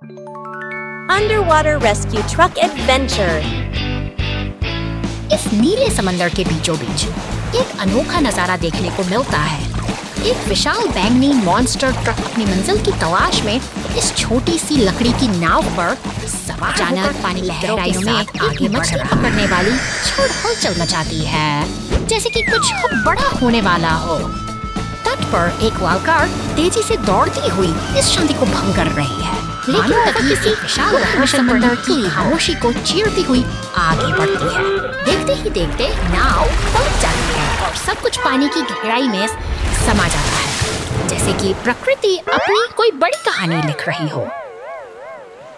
Underwater Rescue Truck Adventure। इस नीले समंदर के बीचों बीच एक अनोखा नजारा देखने को मिलता है। एक विशाल बैंगनी मॉन्स्टर ट्रक अपनी मंजिल की तलाश में इस छोटी सी लकड़ी की नाव पर सवार अचानक पानी लहराइयों में आगे मछली पकड़ने वाली छोड़ हलचल मचाती है, जैसे कि कुछ बड़ा होने वाला हो। तट पर एक लालकार तेजी से दौड़ती हुई इस शांति को भंग कर रही है, लेकिन तभी किसी विशाल लहर समंदर की खामोशी को चीरती हुई आगे बढ़ती है। देखते ही देखते नाव पलट जाती है और सब कुछ पानी की गहराई में समा जाता है, जैसे कि प्रकृति अपनी कोई बड़ी कहानी लिख रही हो।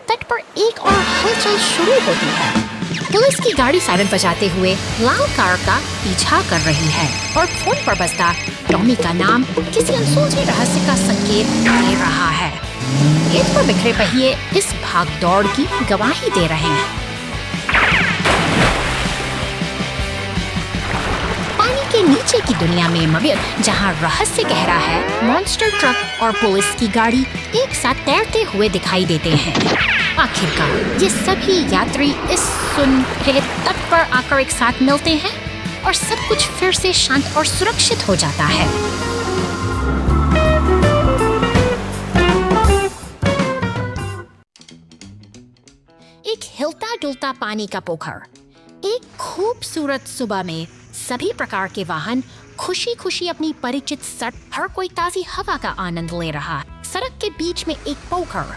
तट पर एक और हलचल शुरू होती है। पुलिस की गाड़ी सायरन बजाते हुए लाल कार का पीछा कर रही है और फोन पर बजता टॉमी का नाम किसी अनसुलझे रहस्य का संकेत दे रहा है। खेत पर बिखरे पहिए इस भाग दौड़ की गवाही दे रहे हैं। पानी के नीचे की दुनिया में मगर जहां रहस्य गहरा है, मॉन्स्टर ट्रक और पुलिस की गाड़ी एक साथ तैरते हुए दिखाई देते हैं। आखिरकार ये सभी यात्री इस सुनहरे तट पर आकर एक साथ मिलते हैं और सब कुछ फिर से शांत और सुरक्षित हो जाता है। एक हिलता डुलता पानी का पोखर। एक खूबसूरत सुबह में सभी प्रकार के वाहन खुशी खुशी अपनी परिचित सड़क, हर कोई ताजी हवा का आनंद ले रहा है। सड़क के बीच में एक पोखर,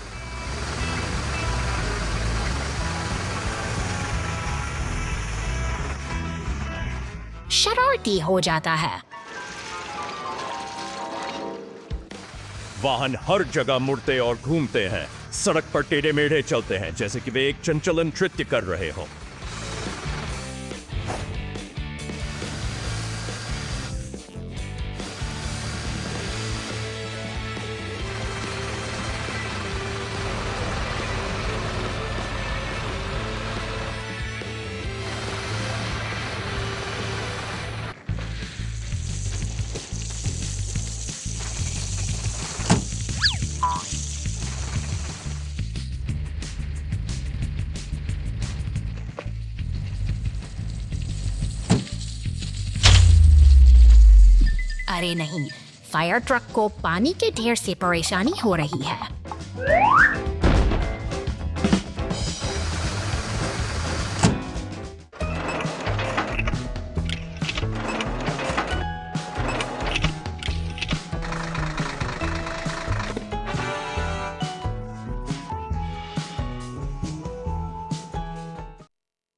शरारती हो जाता है। वाहन हर जगह मुड़ते और घूमते हैं, सड़क पर टेढ़े मेढ़े चलते हैं जैसे कि वे एक चंचल नृत्य कर रहे हों। अरे नहीं, फायर ट्रक को पानी के ढेर से परेशानी हो रही है।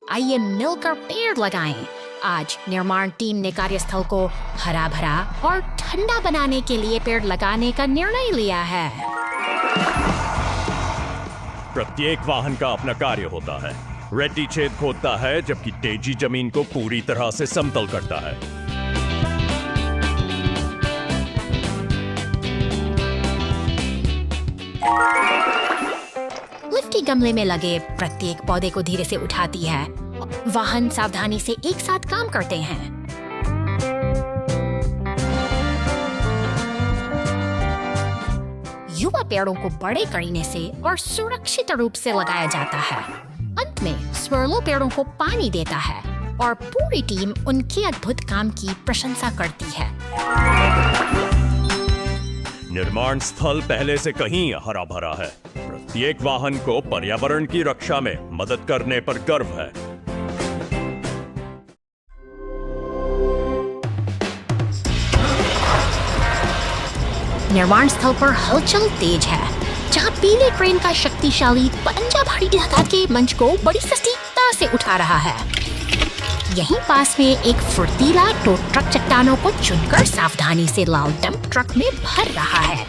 आइए मिलकर पेड़ लगाएं। आज निर्माण टीम ने कार्यस्थल को हरा भरा और ठंडा बनाने के लिए पेड़ लगाने का निर्णय लिया है। प्रत्येक वाहन का अपना कार्य होता है। रेड्डी छेद खोदता है जबकि डेजी जमीन को पूरी तरह से समतल करता है। लिफ्टी गमले में लगे प्रत्येक पौधे को धीरे से उठाती है। वाहन सावधानी से एक साथ काम करते हैं। युवा पेड़ों को बड़े करीने से और सुरक्षित रूप से लगाया जाता है। अंत में स्वर्लो पेड़ों को पानी देता है और पूरी टीम उनके अद्भुत काम की प्रशंसा करती है। निर्माण स्थल पहले से कहीं हरा भरा है। प्रत्येक वाहन को पर्यावरण की रक्षा में मदद करने पर गर्व है। निर्माण स्थल पर हलचल तेज है, जहां पीले क्रेन का शक्तिशाली पंजा भारी धक्का के मंच को बड़ी सटीकता से उठा रहा है। यहीं पास में एक फुर्तीला टो ट्रक चट्टानों को चुनकर सावधानी से लाल डंप ट्रक में भर रहा है,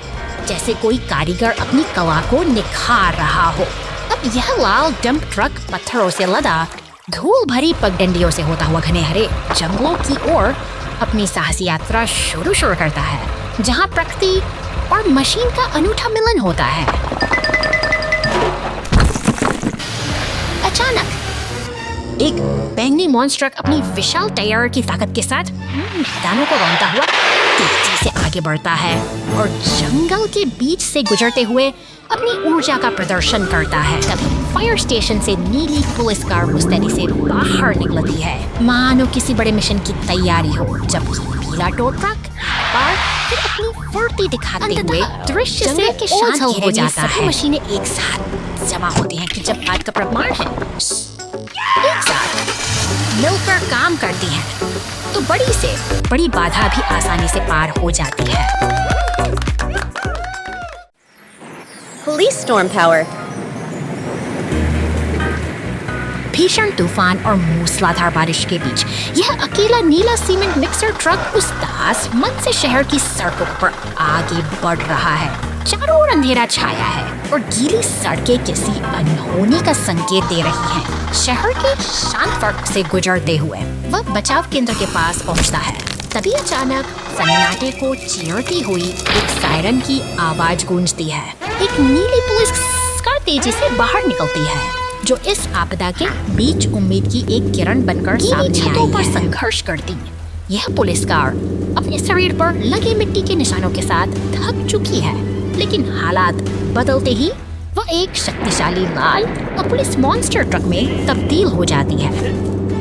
जैसे कोई कारीगर अपनी कला को निखार रहा हो। अब यह लाल डंप ट्रक पत्थरों से लदा धूल भरी पगडंडियों से होता हुआ घने हरे जंगलों की ओर अपनी साहसी यात्रा शुरू करता है, जहां प्रकृति और मशीन का अनूठा मिलन होता है। अचानक एक बैंगनी मॉन्स्टर अपनी विशाल टायर की ताकत के साथ मैदानों को रौंदता हुआ तेजी से आगे आगे बढ़ता है और जंगल के बीच से गुजरते हुए अपनी ऊर्जा का प्रदर्शन करता है। तभी फायर स्टेशन से नीली पुलिस कार मुस्तैदी से बाहर निकलती है, मानो किसी बड़े मिशन की तैयारी हो, जबकि पीला टो ट्रक पर फिर अपनी फुर्ती दिखाते हुए दृश्य से के शांत हो जाता है। मशीनें एक साथ जमा होती हैं कि जब बात का प्रमाण है एक साथ मिलकर काम करती हैं, तो बड़ी से बड़ी बाधा भी आसानी से पार हो जाती है। Police storm power. भीषण तूफान और मूसलाधार बारिश के बीच यह अकेला नीला सीमेंट मिक्सर ट्रक उस दास मन से शहर की सड़कों पर आगे बढ़ रहा है। चारों ओर अंधेरा छाया है और गीली सड़कें किसी अनहोनी का संकेत दे रही हैं। शहर के शांत सड़क से गुजरते हुए वह बचाव केंद्र के पास पहुंचता है। तभी अचानक सन्नाटे को चीरती हुई एक सायरन की आवाज गूंजती है। एक नीली पुलिस कार तेजी से बाहर निकलती है, जो इस आपदा के बीच उम्मीद की एक किरण बनकर सामने आई पर संघर्ष करती। यह पुलिस कार अपने शरीर पर लगे मिट्टी के निशानों के साथ थक चुकी है, लेकिन हालात बदलते ही वह एक शक्तिशाली लाल पुलिस मॉन्स्टर ट्रक में तब्दील हो जाती है।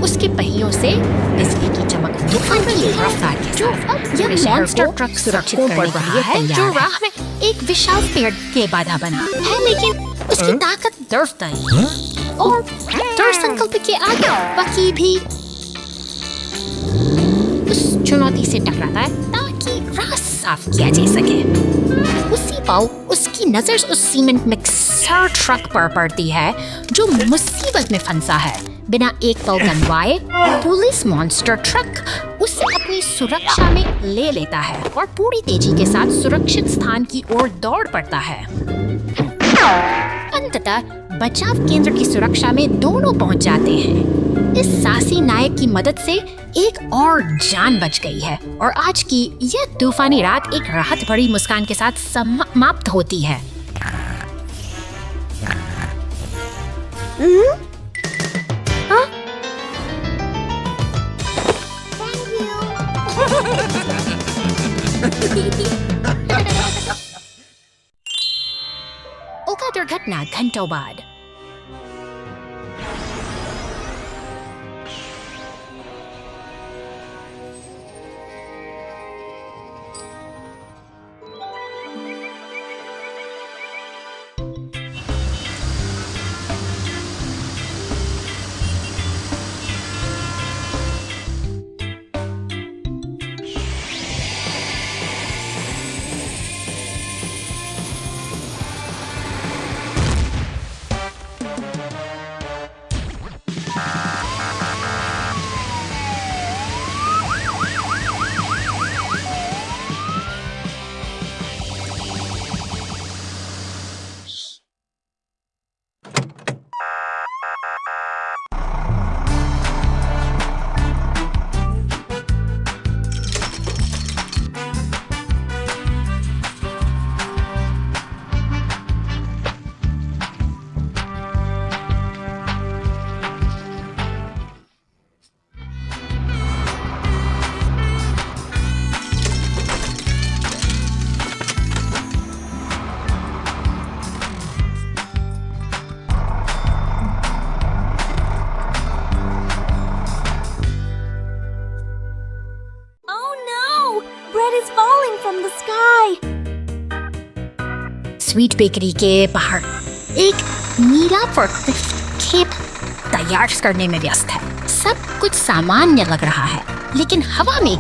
उसके पहियों से बिजली की चमक तूफान की रफ्तार के साथ यह मॉन्स्टर ट्रक सुरक्षित करने के लिए है, जो राह में एक विशाल पेड़ के बाधा बना है, लेकिन उसकी ताकत दर्द और दृढ़ संकल्प के आगे बाकी भी उस चुनौती से टकराता है ताकि राह साफ किया जा सके। उसी पल उसकी नजर उस सीमेंट मिक्सर ट्रक पर पड़ती है, जो मुसीबत में फंसा है। बिना एक पल गंवाए पुलिस मॉन्स्टर ट्रक उसे अपनी सुरक्षा में ले लेता है और पूरी तेजी के साथ सुरक्षित स्थान की ओर दौड़ पड़ता है। अंततः बचाव केंद्र की सुरक्षा में दोनों पहुंच जाते हैं। इस साहसी नायक की मदद से एक और जान बच गई है और आज की यह तूफानी रात एक राहत भरी मुस्कान के साथ समाप्त होती है। ओका दुर्घटना घंटों बाद। स्वीट बेकरी के बाहर एक नीला फोर्कलिफ्ट खेप तैयार करने में व्यस्त है। सब कुछ सामान्य लग रहा है, लेकिन हवा में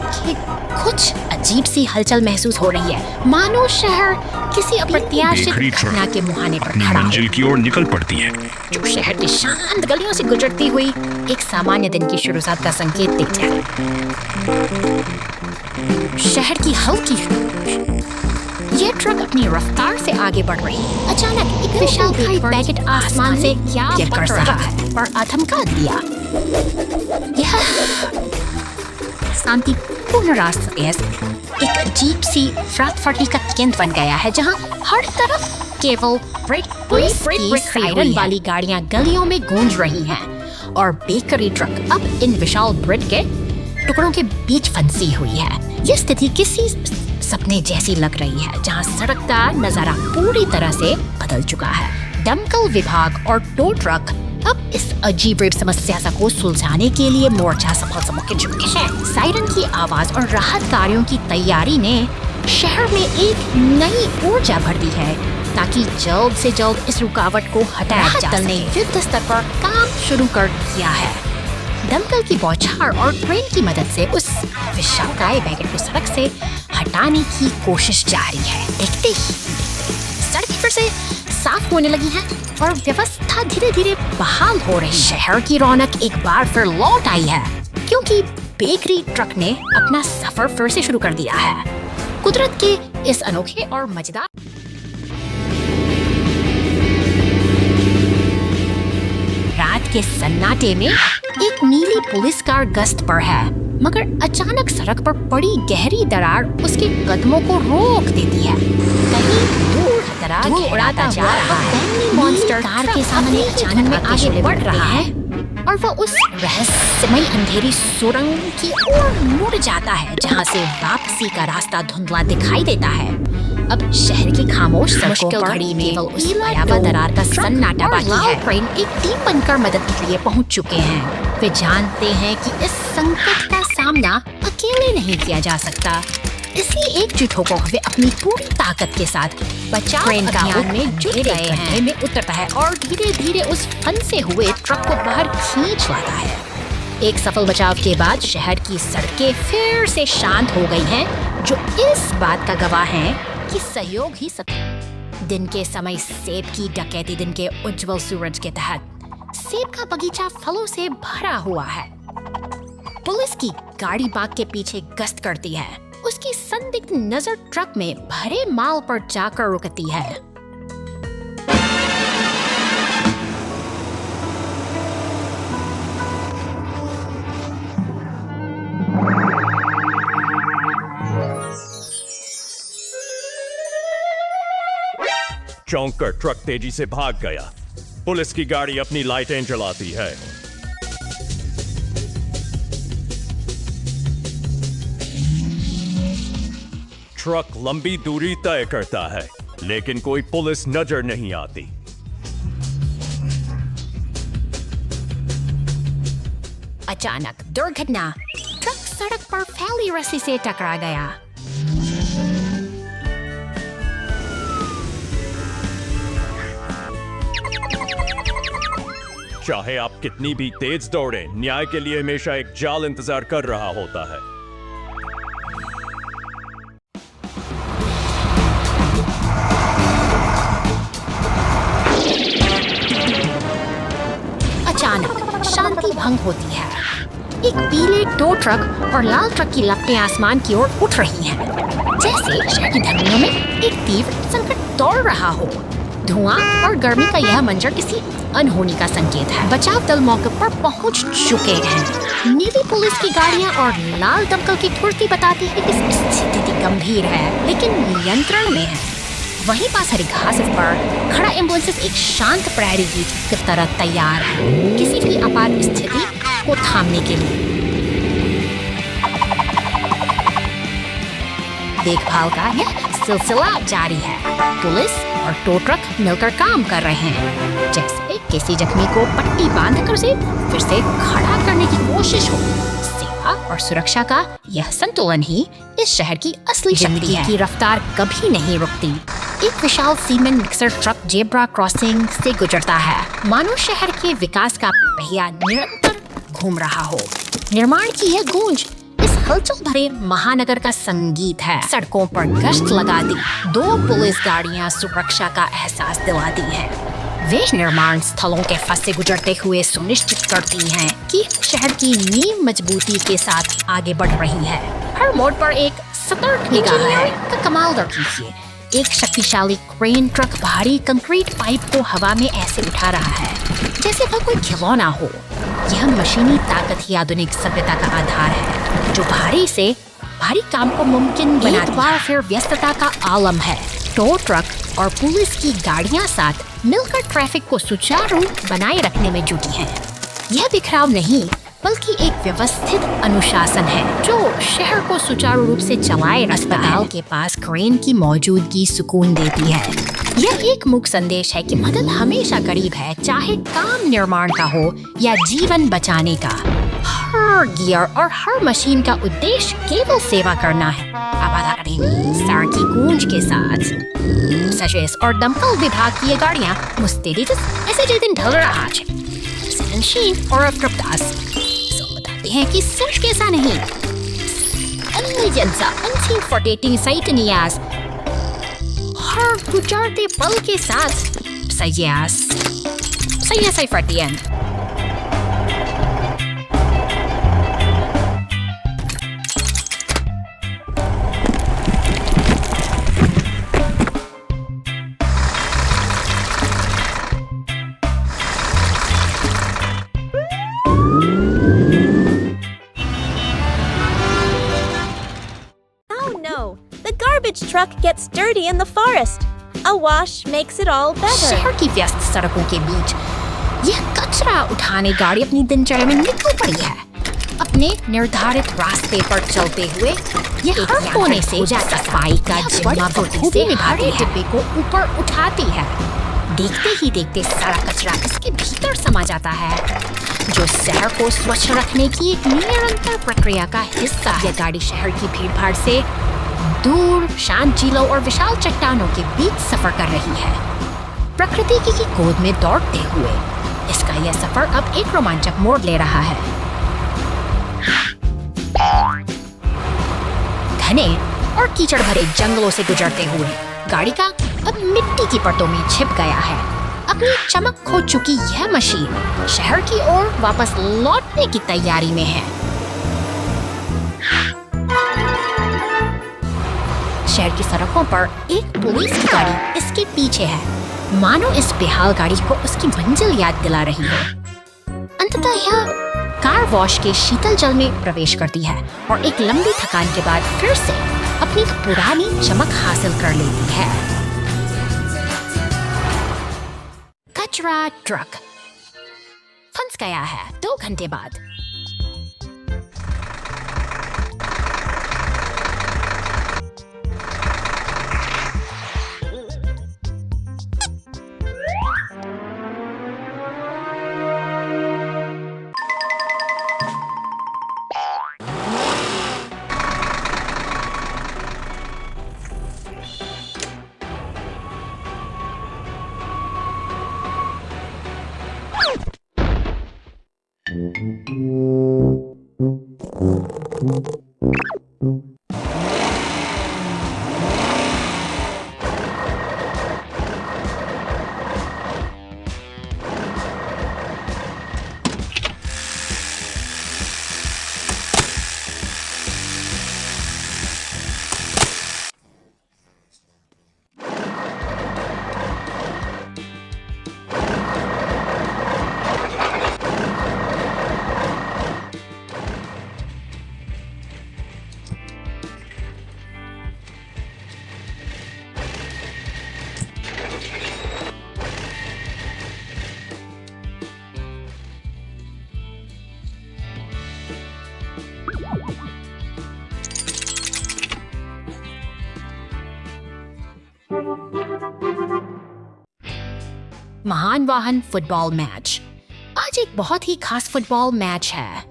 कुछ अजीब सी हलचल महसूस हो रही है, मानो शहर किसी अप्रत्याशित घटना के मुहाने पर खड़ा है। मंजिल की ओर निकल पड़ती है, जो शहर की शांत गलियों से गुजरती हुई एक सामान्य दिन की शुरुआत का संकेत देती है। शहर की हल्की यह ट्रक अपनी रफ्तार से आगे बढ़ रही है। अचानक एक विशाल पैकेट आसमान से क्या गिर रहा है और धमका दिया। यह शांतिपूर्ण रास्ते एक अजीब सी अफरा-तफरी का केंद्र बन गया है, जहां हर तरफ केवल ब्रेक सायरन वाली गाड़ियां गलियों में गूंज रही हैं और बेकरी ट्रक अब इन विशाल ब्रेड के टुकड़ों के बीच फंसी हुई है। यह स्थिति किसी सपने जैसी लग रही है, जहां सड़क का नजारा पूरी तरह से बदल चुका है। दमकल विभाग और टो ट्रक अब इस अजीब समस्या को सुलझाने के लिए मोर्चा सफल के चुके हैं। सायरन की आवाज और राहत कार्यों की तैयारी ने शहर में एक नई ऊर्जा भर दी है, ताकि जल्द से जल्द इस रुकावट को हटाया जा सके। दल ने युद्ध स्तर पर काम शुरू कर दिया है। दमकल की बौछार और ट्रेन की मदद से उस विशालकाय वैगन को सड़क से हटाने की कोशिश जारी है। देखते ही सड़कें फिर से साफ होने लगी हैं और व्यवस्था धीरे धीरे बहाल हो रही। शहर की रौनक एक बार फिर लौट आई है, क्योंकि बेकरी ट्रक ने अपना सफर फिर से शुरू कर दिया है। कुदरत के इस अनोखे और मजेदार रात के सन्नाटे में एक नीली पुलिस कार गश्त पर है, मगर अचानक सड़क पर पड़ी गहरी दरार उसके कदमों को रोक देती है। कहीं दूर दरार उड़ाता जा रहा है। मॉन्स्टर कार के सामने अचानक में आगे बढ़ रहा है और वह उस रहस्यमयी अंधेरी सुरंग की ओर मुड़ जाता है, जहां से वापसी का रास्ता धुंधला दिखाई देता है। अब शहर की खामोश सड़कों पर घड़ी में केवल उस भयावह दरार का सन्नाटा बाकी है। ट्रेन एक टीम बनकर मदद के लिए पहुंच चुके हैं। वे जानते हैं कि इस संकट का सामना अकेले नहीं किया जा सकता, इसलिए एकजुट होकर वे अपनी पूरी ताकत के साथ बचाव अभियान में जुट गए हैं। में उतरता है और धीरे धीरे उस फंसे हुए ट्रक को बाहर खींच लाता है। एक सफल बचाव के बाद शहर की सड़कें फिर से शांत हो गई हैं, जो इस बात का गवाह हैं कि सहयोग ही सब। दिन के समय सेब की डकैती दिन के उज्जवल सूरज के तहत सेब का बगीचा फलों से भरा हुआ है। पुलिस की गाड़ी बाग के पीछे गश्त करती है। उसकी संदिग्ध नजर ट्रक में भरे माल पर जाकर रुकती है। चौंक कर ट्रक तेजी से भाग गया। पुलिस की गाड़ी अपनी लाइटें जलाती है। ट्रक लंबी दूरी तय करता है, लेकिन कोई पुलिस नजर नहीं आती। अचानक दुर्घटना, ट्रक सड़क पर फैली रस्सी से टकरा गया। चाहे आप कितनी भी तेज दौड़ें, न्याय के लिए हमेशा एक जाल इंतजार कर रहा होता है। अचानक शांति भंग होती है। एक पीले टो ट्रक और लाल ट्रक की लपटें आसमान की ओर उठ रही हैं, जैसे शहर की धरनियों में एक तीव्र संकट दौड़ रहा हो। धुआं और गर्मी का यह मंजर किसी अनहोनी का संकेत है। बचाव दल मौके पर पहुंच चुके हैं। नीली पुलिस की गाड़ियां और लाल दमकल की ठुड़की बताती है कि स्थिति गंभीर है, लेकिन नियंत्रण में है। वहीं पास हरी घास पर खड़ा एम्बुलेंस एक शांत प्रहरी की तरह तैयार है, किसी भी आपात स्थिति को थामने के लिए। देखभाल का यह सिलसिला जारी है। पुलिस और टो ट्रक मिलकर काम कर रहे हैं, जैसे किसी जख्मी को पट्टी बांधकर उसे फिर से खड़ा करने की कोशिश हो। सेवा और सुरक्षा का यह संतुलन ही इस शहर की असली शक्ति है। की रफ्तार कभी नहीं रुकती। एक विशाल cement mixer truck zebra crossing से गुजरता है, मानो शहर के विकास का पहिया निरंतर घूम रहा हो। निर्माण की यह गूंज इस हलचल भरे महानगर का संगीत है। सड़कों पर गश्त लगाती 2 पुलिस गाड़ियां सुरक्षा का एहसास दिलाती हैं। वे निर्माण स्थलों के फंसे गुजरते हुए सुनिश्चित करती हैं कि शहर की नींव मजबूती के साथ आगे बढ़ रही है। हर मोड़ पर एक सतर्क निगाह है। का कमाल कीजिए, एक शक्तिशाली क्रेन ट्रक भारी कंक्रीट पाइप को हवा में ऐसे उठा रहा है जैसे वह कोई खिलौना हो। यह मशीनी ताकत ही आधुनिक सभ्यता का आधार है, जो भारी से भारी काम को मुमकिन बनाती है। बार फिर व्यस्तता का आलम है। टो ट्रक और पुलिस की गाड़ियां साथ मिलकर ट्रैफिक को सुचारू बनाए रखने में जुटी हैं। यह बिखराव नहीं, बल्कि एक व्यवस्थित अनुशासन है जो शहर को सुचारू रूप से चलाए रखता है। अस्पताल के पास क्रेन की मौजूदगी सुकून देती है। यह एक मूक संदेश है कि मदद हमेशा करीब है, चाहे काम निर्माण का हो या जीवन बचाने का। हर गियर और हर मशीन का उद्देश्य केवल सेवा करना है। आबादा करेंगे सर की गूंज के साथ। सचेस और दमकल विभाग की ये गाड़ियाँ मुस्तैदी ऐसे जे दिन ढल रहा है। संशीन और प्रकाश बताते हैं कि सच कैसा नहीं। जनसा अनफॉर्टेटिंग साइटनियास हर गुजरते पल के साथ सयास फटियन। Truck gets dirty in the forest. A wash makes it all better. शहर की व्यस्त सड़कों के बीच यह कचरा उठाने गाड़ी अपनी दिनचर्या में निकल पड़ी है। अपने निर्धारित रास्ते पर चलते हुए यह हर कोने से सफाई का जिम्मा बखूबी निभाती है। डिब्बे को ऊपर उठाती है। देखते ही देखते सारा कचरा इसके भीतर समा जाता है, जो शहर को स्वच्छ रखने की एक निरंतर प्रक्रिया का हिस्सा है। यह गाड़ी शहर की भीड़-भाड़ से दूर शांत झीलों और विशाल चट्टानों के बीच सफर कर रही है, प्रकृति की गोद में दौड़ते हुए। इसका यह सफर अब एक रोमांचक मोड़ ले रहा है। घने और कीचड़ भरे जंगलों से गुजरते हुए गाड़ी का अब मिट्टी की परतों में छिप गया है। अपनी चमक खो चुकी यह मशीन शहर की ओर वापस लौटने की तैयारी में है। शहर की सड़कों पर एक पुलिस की गाड़ी इसके पीछे है, मानो इस बेहाल गाड़ी को उसकी मंजिल याद दिला रही है। अंततः यह कार वॉश के शीतल जल में प्रवेश करती है और एक लंबी थकान के बाद फिर से अपनी पुरानी चमक हासिल कर लेती है। कचरा ट्रक फंस गया है 2 घंटे बाद। महान वाहन फुटबॉल मैच। आज एक बहुत ही खास फुटबॉल मैच है।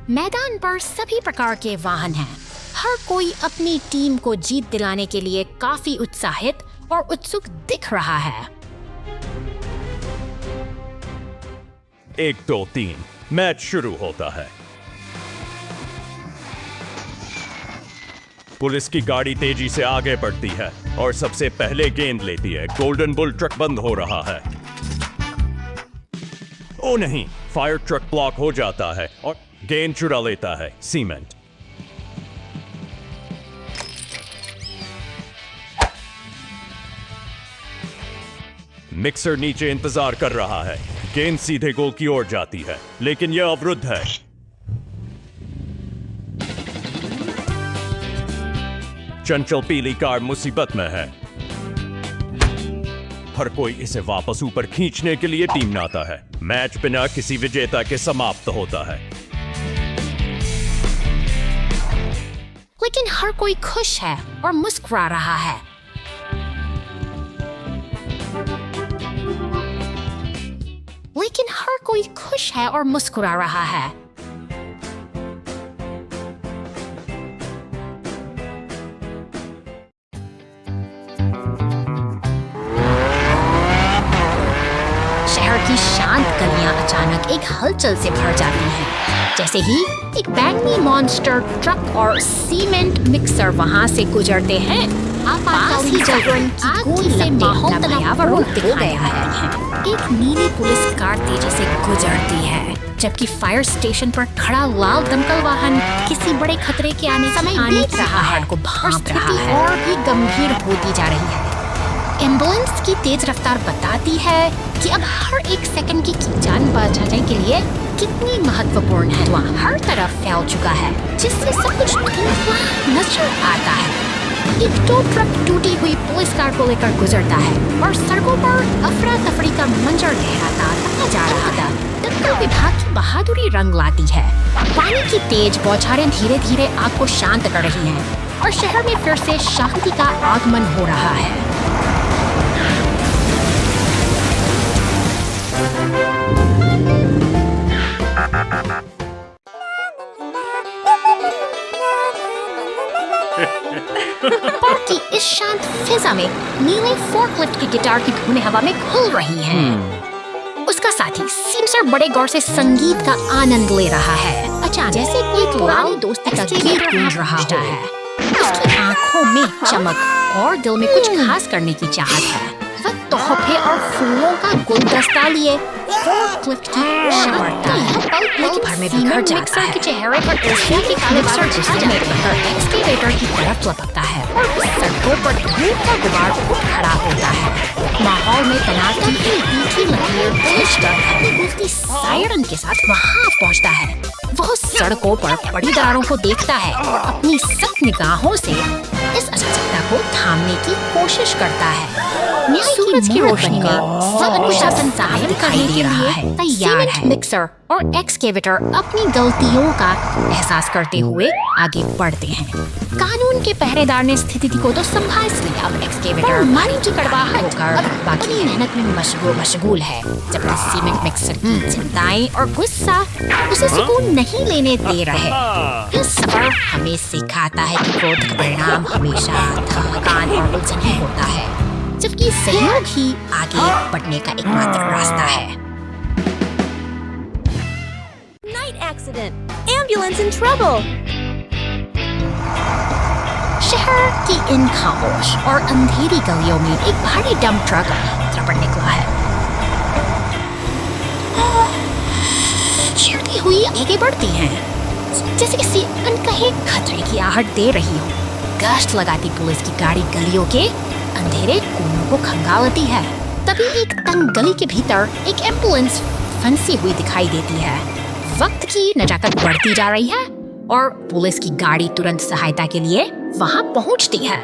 मैदान पर सभी प्रकार के वाहन हैं। हर कोई अपनी टीम को जीत दिलाने के लिए काफी उत्साहित और उत्सुक दिख रहा है। 1 2 3 मैच शुरू होता है। पुलिस की गाड़ी तेजी से आगे बढ़ती है और सबसे पहले गेंद लेती है। गोल्डन बुल ट्रक बंद हो रहा है। ओ नहीं, फायर ट्रक ब्लॉक हो जाता है और गेंद चुरा लेता है सीमेंट। मिक्सर नीचे इंतजार कर रहा है। गेंद सीधे गोल की ओर जाती है, लेकिन यह अवरुद्ध है। चंचल पीली कार मुसीबत में है। हर कोई इसे वापस ऊपर खींचने के लिए टीम में आता है। मैच बिना किसी विजेता के समाप्त होता है। लेकिन हर कोई खुश है और मुस्कुरा रहा है। लेकिन हर कोई खुश है और मुस्कुरा रहा है। शहर की शांत गलियां अचानक एक हलचल से भर जाती हैं। जैसे ही एक बैंगनी मॉन्स्टर ट्रक और सीमेंट मिक्सर वहां से गुजरते हैं, आपातकालीन जागरण की गूंज से माहौल भयावह रूप दिखाया है। एक नीली पुलिस कार तेजी से गुजरती है, जबकि फायर स्टेशन पर खड़ा लाल दमकल वाहन किसी बड़े खतरे के आने बीत रहा है को भांप रहा है और भी गंभीर होती जा रही है। एम्बुलेंस की तेज रफ्तार बताती है कि अब हर एक सेकंड की जान बचाने के लिए कितनी महत्वपूर्ण है। धुआं हर तरफ फैल चुका है, जिससे सब कुछ धुंधला नजर आता है। एक टो ट्रक टूटी हुई पुलिस कार को लेकर गुजरता है और सड़कों पर अफरा तफरी का मंजर लहराता जा रहा था। दमकल विभाग की बहादुरी रंग लाती है। पानी की तेज बौछारें धीरे धीरे आग को शांत कर रही हैं और शहर में फिर से शांति का आगमन हो रहा है। पार्क की इस शांत फिजा में नीले फोर्कलिफ्ट की गिटार की धुनें हवा में घुल रही हैं। उसका साथी सिमसर बड़े गौर से संगीत का आनंद ले रहा है। अचानक जैसे कोई पुरानी दोस्ती का गीत गूंज रहा है। उसकी आंखों में चमक और दिल में कुछ खास करने की चाहत है। वह तोहफे और फूलों का गुलदस्ता लिए फोर्कलिफ्ट की ओर बढ़ता है। पल भर में बिखर जाता है। के चेहरे पर एशिया के काले बाल गुस्से पर एक्सकेवेटर की तरफ लपकता है और सड़कों पर धूप का गुबार उठ खड़ा होता है। माहौल में तनाव की एक तीखी लकीर खींचकर अपनी दोस्ती सायरन के साथ वहां पहुंचता है। वह सड़कों पर पड़ी दरारों को देखता है और अपनी सख्त निगाहों से इस अराजकता को थामने की कोशिश करता है। सूरज की रोशनी में सब कुछ शासन साहब दिखाई दे रहा है। तैयार है। मिक्सर और एक्सकेवेटर अपनी गलतियों का एहसास करते हुए आगे बढ़ते हैं। कानून के पहरेदार ने स्थिति को तो संभाल लिया। अब एक्सकेवेटर मन की कड़वाहट होकर बाकी मेहनत में मशगूल है, जबकि सीमेंट मिक्सर की चिंताएं और गुस्सा उसे सुकून नहीं लेने दे रहे। यह सफर हमें सिखाता है कि क्रोध का परिणाम हमेशा थकान और उलझन ही होता है, जबकि सहयोग ही आगे बढ़ने का एकमात्र रास्ता है। Night accident. Ambulance in trouble. शहर की इन खामोश और अंधेरी गलियों में एक भारी डंप ट्रक यात्रा पर निकला है। चीरती हुई आगे बढ़ती हैं, जैसे किसी अनकहे खतरे की आहट दे रही हो। गश्त लगाती पुलिस की गाड़ी गलियों के अंधेरे कोनों को खंगालती है। तभी एक तंग गली के भीतर एक एम्बुलेंस फंसी हुई दिखाई देती है। वक्त की नजाकत बढ़ती जा रही है और पुलिस की गाड़ी तुरंत सहायता के लिए वहां पहुंचती है।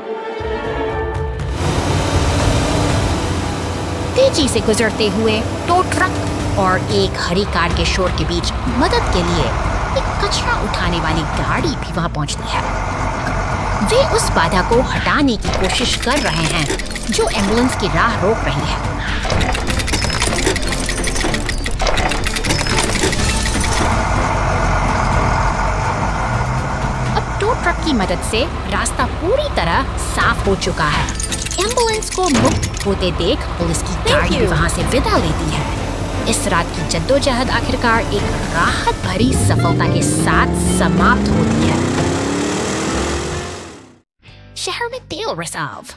तेजी से गुजरते हुए टो ट्रक और एक हरी कार के शोर के बीच मदद के लिए एक कचरा उठाने वाली गाड़ी भी वहां पहुंचती है। वे उस बाधा को हटाने की कोशिश कर रहे हैं जो एम्बुलेंस की राह रोक रही है। अब टो ट्रक की मदद से रास्ता पूरी तरह साफ हो चुका है। एम्बुलेंस को मुक्त होते देख पुलिस की गाड़ी भी वहां से विदा लेती है। इस रात की जद्दोजहद आखिरकार एक राहत भरी सफलता के साथ समाप्त होती है। शहर में तेल रिजर्व।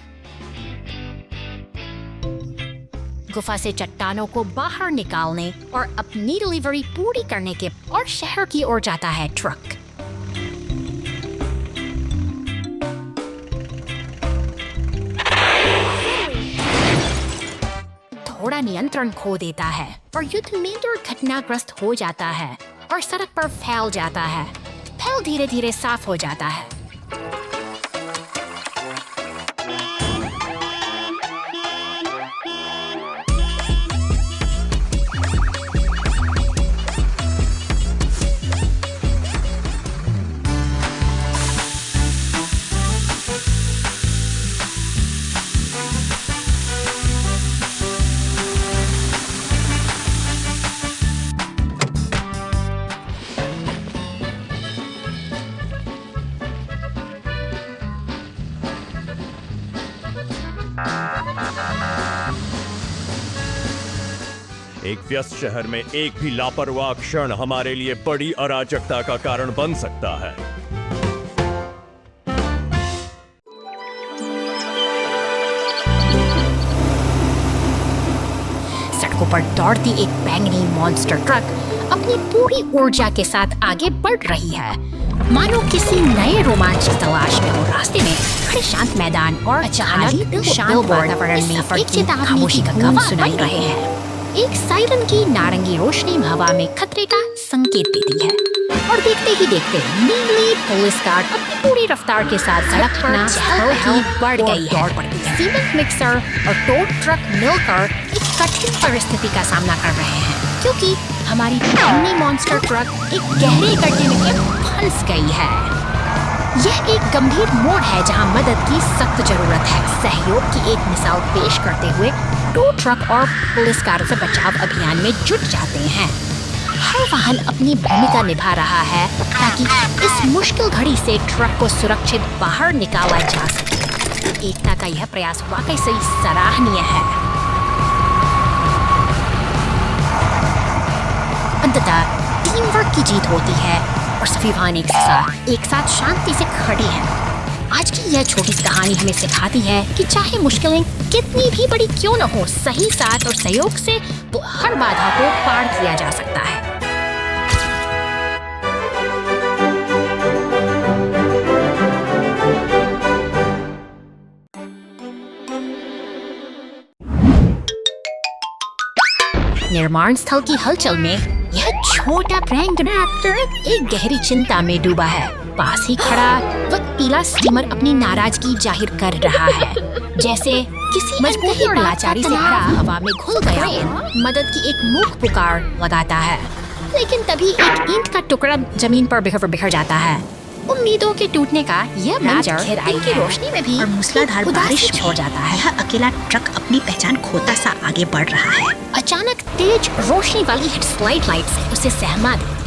गुफा से चट्टानों को बाहर निकालने और अपनी डिलीवरी पूरी करने के और शहर की ओर जाता है ट्रक। थोड़ा नियंत्रण खो देता है और युद्ध में दुर्घटनाग्रस्त हो जाता है और सड़क पर फैल जाता है। फैल धीरे धीरे साफ हो जाता है। एक व्यस्त शहर में एक भी लापरवाह क्षण हमारे लिए बड़ी अराजकता का कारण बन सकता है। सड़कों पर दौड़ती एक बैंगनी मॉन्स्टर ट्रक अपनी पूरी ऊर्जा के साथ आगे बढ़ रही है, मानो किसी नए रोमांच की तलाश में हो। रास्ते में खड़े शांत मैदान और अचानक शांत वातावरण में एक चेतावनी खामोशी का गवाह सुनाई रहे हैं। एक सायरन की नारंगी रोशनी हवा में खतरे का संकेत देती है और देखते ही देखते नीली पुलिस कार अपनी पूरी रफ्तार के साथ सड़क पर चहल बढ़ गई है। सीमेंट मिक्सर और टो ट्रक मिलकर एक कठिन परिस्थिति का सामना कर रहे हैं, क्योंकि हमारी बैंगनी मॉन्स्टर ट्रक एक गहरे गड्ढे में फंस गई है। यह एक गंभीर मोड़ है जहां मदद की सख्त जरूरत है। सहयोग की एक मिसाल पेश करते हुए टो ट्रक और पुलिस कार से बचाव अभियान में जुट जाते हैं। हर वाहन अपनी भूमिका निभा रहा है ताकि इस मुश्किल घड़ी से ट्रक को सुरक्षित बाहर निकाला जा सके। एकता का यह प्रयास वाकई से सराहनीय है। अंततः टीम वर्क की जीत होती है और सभी वाहन एक साथ शांति से खड़े हैं। आज की यह छोटी सी कहानी हमें सिखाती है कि चाहे मुश्किलें कितनी भी बड़ी क्यों न हो, सही साथ और सहयोग से हर बाधा को पार किया जा सकता है। निर्माण स्थल की हलचल में यह छोटा प्रैंक ट्रक एक गहरी चिंता में डूबा है। पास ही खड़ा वह पीला स्टीमर अपनी नाराजगी जाहिर कर रहा है, जैसे किसी मजबूरी और लाचारी से भरा हवा में घुल गया मदद की एक मूक पुकार लगाता है। लेकिन तभी एक ईंट का टुकड़ा जमीन पर बिखर जाता है। उम्मीदों के टूटने का यह मंजर दिन की रोशनी में भी और मूसलाधार बारिश छोड़ जाता है। यह अकेला ट्रक अपनी पहचान खोता सा आगे बढ़ रहा है। अचानक तेज रोशनी वाली हेडलाइट लाइट से उसे सहमा देती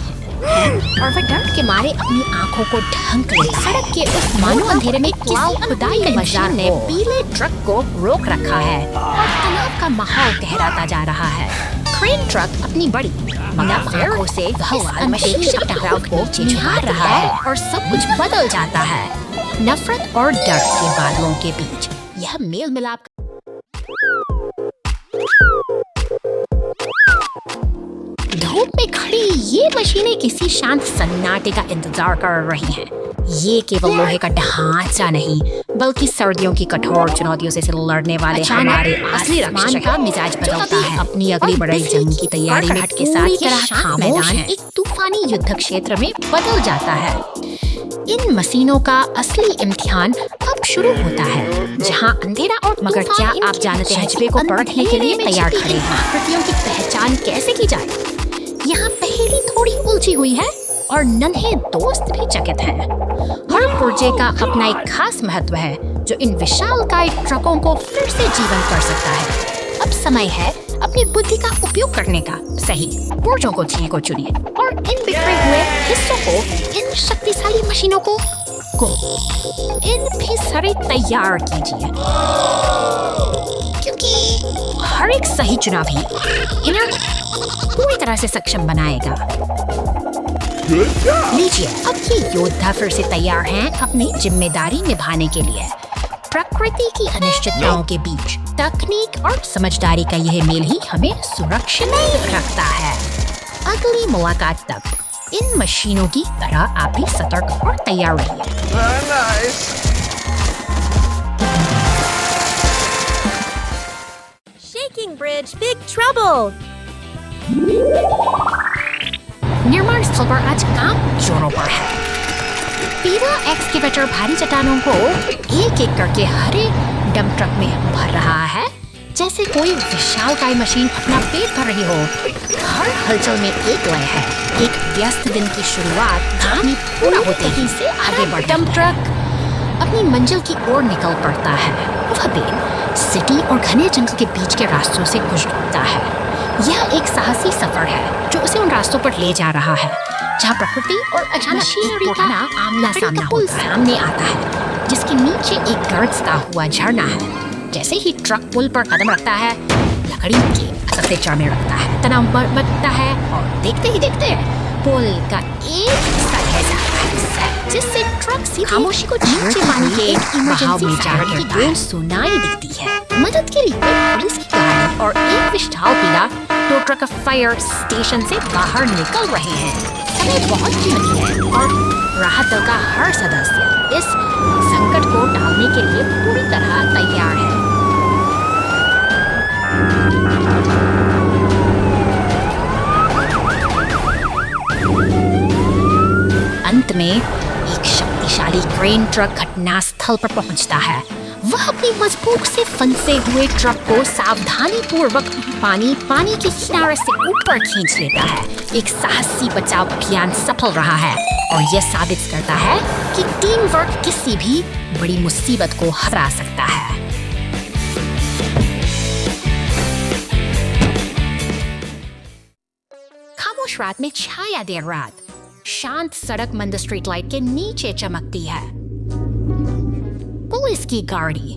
है और वह डर के मारे अपनी आंखों को ढंक लेता है। सड़क के उस मानो अंधेरे में किसी खुदाई मशीन ने पीले ट्रक को रोक रखा है और तनाव का माहौल गहराता जा रहा है। क्रेन ट्रक अपनी बड़ी आंखों से इस अनपेक्षित टकराव को निहार रहा है और सब कुछ बदल जाता है। नफरत और डर के बादलों के बीच यह मेल मिलाप धूप में खड़ी ये मशीनें किसी शांत सन्नाटे का इंतजार कर रही हैं। ये केवल लोहे का ढांचा नहीं, बल्कि सर्दियों की कठोर चुनौतियों से लड़ने वाले हमारे असली रक्षक का मिजाज बदलता है। अपनी अगली बड़ी जंग की तैयारी में के साथ यह मैदान एक तूफानी युद्ध क्षेत्र में बदल जाता है। इन मशीनों का असली इम्तिहान अब शुरू होता है, जहां अंधेरा और मगर क्या आप जानते हैं जज्बे को परखने के लिए तैयार खड़े हैं। आकृतियों की पहचान कैसे की जाए, यहाँ पहेली थोड़ी उलझी हुई है और नन्हे दोस्त भी चकित हैं। हर पुर्जे का अपना एक खास महत्व है जो इन विशालकाय ट्रकों को फिर से जीवन कर सकता है। अब समय है अपनी बुद्धि का उपयोग करने का। सही पुर्जों को चुनिए और इन बिखरे हुए हिस्सों को, इन शक्तिशाली मशीनों को इन फिसरे तैयार कीजिए, क्योंकि हर एक सही चुनाव ही इन्हें पूरी तरह से सक्षम बनाएगा। लीजिए, अब ये योद्धा फिर से तैयार हैं अपनी जिम्मेदारी निभाने के लिए। प्रकृति की अनिश्चितताओं के बीच तकनीक और समझदारी का यह मेल ही हमें सुरक्षित रखता है। अगली मुलाकात तक इन मशीनों की तरह आप भी सतर्क और तैयार रहिए। Shaking Bridge, big trouble! निर्माण स्थल पर आज काम जोरों पर है। पीला एक्सकेवेटर भारी चट्टानों को एक एक करके हरे डंप ट्रक में भर रहा है, जैसे कोई विशालकाय मशीन अपना पेट भर रही हो। हर हलचल में एक लय है, एक व्यस्त दिन की शुरुआत काम पूरा होते ही से आगे बढ़। डंप ट्रक अपनी मंजिल की ओर निकल पड़ता है। वह दिन सिटी और घने जंगल के बीच के रास्तों से गुजरता है। यह एक साहसी सफर है जो उसे उन रास्तों पर ले जा रहा है जहाँ प्रकृति और अचानक मशीनरी का आमना सामना सामने आता है, जिसके नीचे एक गरजता हुआ झरना है। जैसे ही ट्रक पुल पर कदम रखता है, लकड़ी के बढ़ते चढ़ने लगता है, तनाव बढ़ता है और देखते ही देखते पुल का एक हिस्सा ढह जाता है, जिससे ट्रक सीधे खामोशी को नीचे पानी के बहाव में जा गिरता है। सुनाई देती है मदद के लिए पुलिस की गाड़ी और एक विशाल पीला टो ट्रक फायर स्टेशन से बाहर निकल रहे हैं। समय बहुत कीमती है और राहत दल का हर सदस्य इस संकट को टालने के लिए पूरी तरह तैयार है। अंत में एक शक्तिशाली क्रेन ट्रक घटनास्थल पर पहुंचता है। वह अपनी मजबूत से फंसे हुए ट्रक को सावधानी पूर्वक पानी के किनारे से ऊपर खींच लेता है। एक साहसी बचाव अभियान सफल रहा है और यह साबित करता है कि टीम वर्क किसी भी बड़ी मुसीबत को हरा सकता है। खामोश रात में छाया देर रात शांत सड़क मंद स्ट्रीट लाइट के नीचे चमकती है। पुलिस की गाड़ी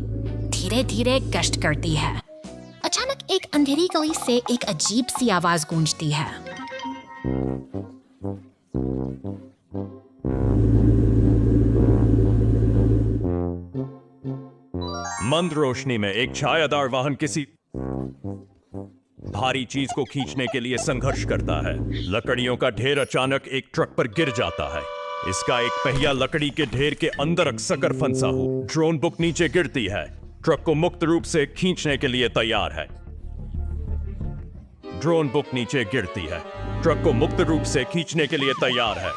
धीरे धीरे गश्त करती है। अचानक एक अंधेरी गली से एक अजीब सी आवाज गूंजती है। मंद रोशनी में एक छायादार वाहन किसी भारी चीज को खींचने के लिए संघर्ष करता है। लकड़ियों का ढेर अचानक एक ट्रक पर गिर जाता है। इसका एक पहिया लकड़ी के ढेर के अंदर अक्सर फंसा हो। ड्रोन बुक नीचे गिरती है। ट्रक को मुक्त रूप से खींचने के लिए तैयार है। ड्रोन बुक नीचे गिरती है। ट्रक को मुक्त रूप से खींचने के लिए तैयार है।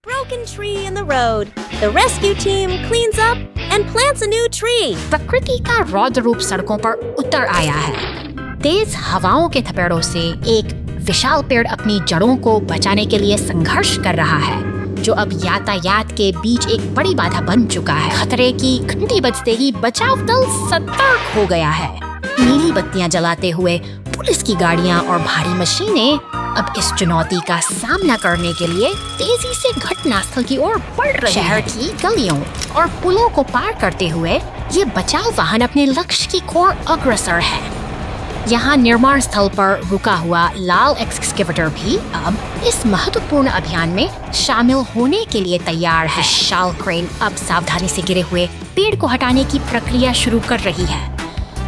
Broken tree in the road. The rescue team cleans up and plants a new tree. प्रकृति का रौद्र रूप सड़कों पर उतर आया है। तेज हवाओं के थपेड़ों से एक विशाल पेड़ अपनी जड़ों को बचाने के लिए संघर्ष कर रहा है, जो अब यातायात के बीच एक बड़ी बाधा बन चुका है। खतरे की घंटी बजते ही बचाव दल सतर्क हो गया है। नीली बत्तियां जलाते हुए पुलिस की गाड़ियां और भारी मशीनें अब इस चुनौती का सामना करने के लिए तेजी से घटनास्थल की ओर बढ़ रहे हैं। शहर की गलियों और पुलों को पार करते हुए ये बचाव वाहन अपने लक्ष्य की ओर अग्रसर है। यहाँ निर्माण स्थल पर रुका हुआ लाल एक्सकेवेटर भी अब इस महत्वपूर्ण अभियान में शामिल होने के लिए तैयार है। विशाल क्रेन अब सावधानी से गिरे हुए पेड़ को हटाने की प्रक्रिया शुरू कर रही है।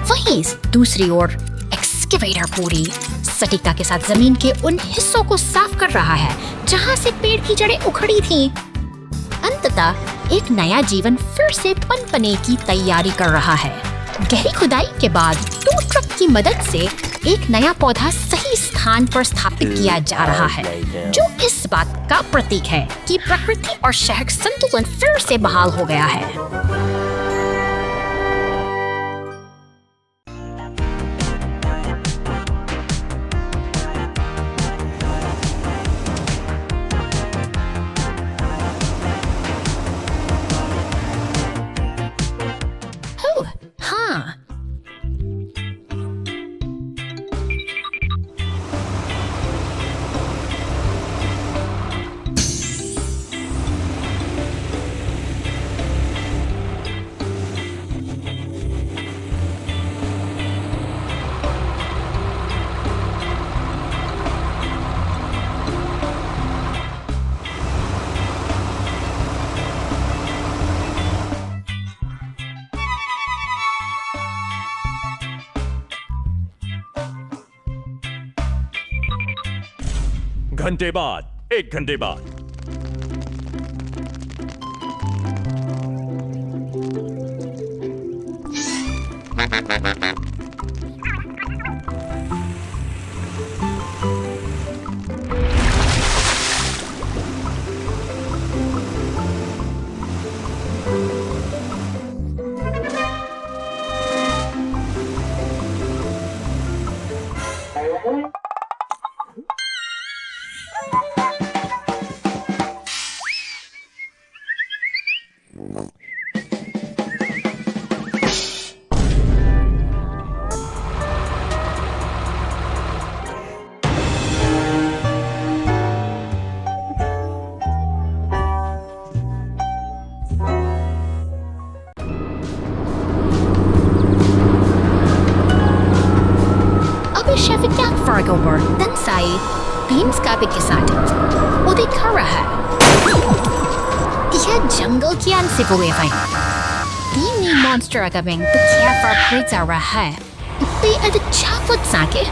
वहीं दूसरी ओर एक्सकेवेटर पूरी सटीकता के साथ जमीन के उन हिस्सों को साफ कर रहा है जहां से पेड़ की जड़ें उखड़ी थीं। अंततः एक नया जीवन फिर से पनपने की तैयारी कर रहा है। गहरी खुदाई के बाद टो ट्रक की मदद से एक नया पौधा सही स्थान पर स्थापित किया जा रहा है, जो इस बात का प्रतीक है कि प्रकृति और शहर का संतुलन फिर से बहाल हो गया है। घंटे बाद, 1 घंटे बाद। के ऊपर दनसाई बीम्स का भी के साथ वो दिखा रहा है। यह जंगल की अनसिपुए भाई तीन मॉन्स्टर का बिंग तो क्या फर्क जा रहा है पे अच्छा फुट साके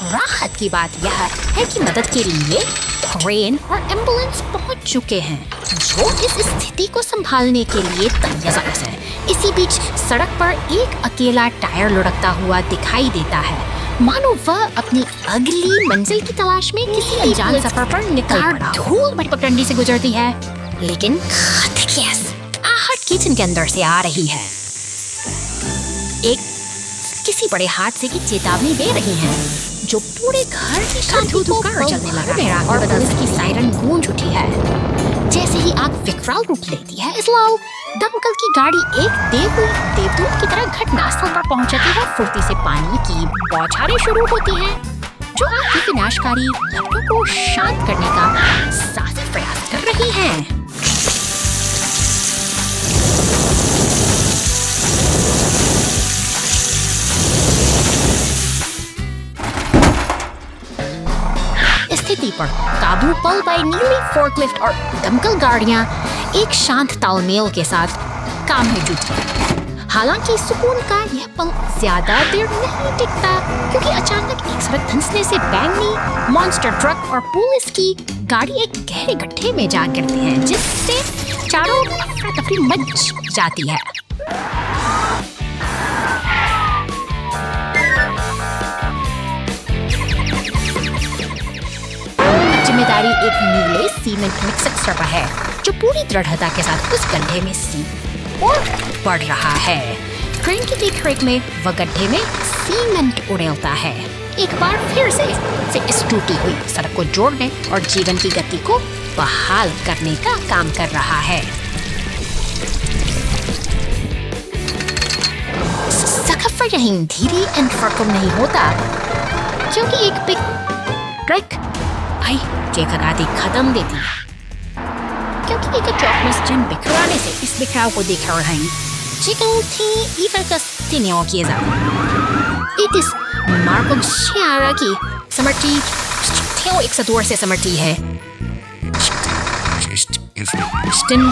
राहत की बात यह है कि मदद के लिए क्रेन और एम्बुलेंस पहुंच चुके हैं जो इस स्थिति को संभालने के लिए तैयार है। इसी बीच सड़क पर एक अकेला टायर लुढ़कता हुआ दिखाई देता है, मानो वह अपनी अगली मंजिल की तलाश में किसी अनजान सफर पर निकल पड़ा। धूल भरी पगडंडी से गुजरती है, लेकिन आहट किचन के अंदर से आ रही है। एक किसी बड़े हादसे की चेतावनी दे रही है जो पूरे घर की शांति को चलने लगा है और पुलिस की सायरन गूंज उठी है। जैसे ही आग विकराल रूप लेती है, इसलाउ दमकल की गाड़ी एक देवदूत की तरह घटनास्थल पर पहुंच जाती है। फुर्ती से पानी की बौछारें शुरू होती हैं जो आग की विनाशकारी लपटों को शांत करने का सार्थक प्रयास कर रही हैं। स्थिति पर काबू पल पाई नीली फोर्कलिफ्ट और दमकल गाड़ियां एक शांत तालमेल के साथ काम में जुटी। हालांकि सुकून का यह पल ज्यादा देर नहीं टिकता, क्योंकि अचानक एक सड़क धंसने से बैंगनी मॉन्स्टर ट्रक और पुलिस की गाड़ी एक गहरे गड्ढे में जा गिरती है, जिससे चारों ओर अफरा तफरी मच जाती है। जिम्मेदारी एक नीले सीमेंट मिक्सर पर है जो पूरी दृढ़ता के साथ उस गड्ढे में और बढ़ रहा है। क्रेन की देखरेख में वह गड्ढे में सीमेंट उड़ेलता है, एक बार फिर से इस टूटी हुई सड़क को जोड़ने और जीवन की गति को बहाल करने का काम कर रहा है। सफर यहीं धीरे एंड फर्कम नहीं होता, क्योंकि एक बिग ट्रक भाई जेखगाती खत्म देती, क्योंकि एक चौकमस जन बिखराने से इस बिखराव को देख रहे हैं। चिकन थी इफेक्ट तीनों किए जाते। इट इस मार्को शियारा की समर्थी थियो एक सदूर से समर्थी है। स्टिन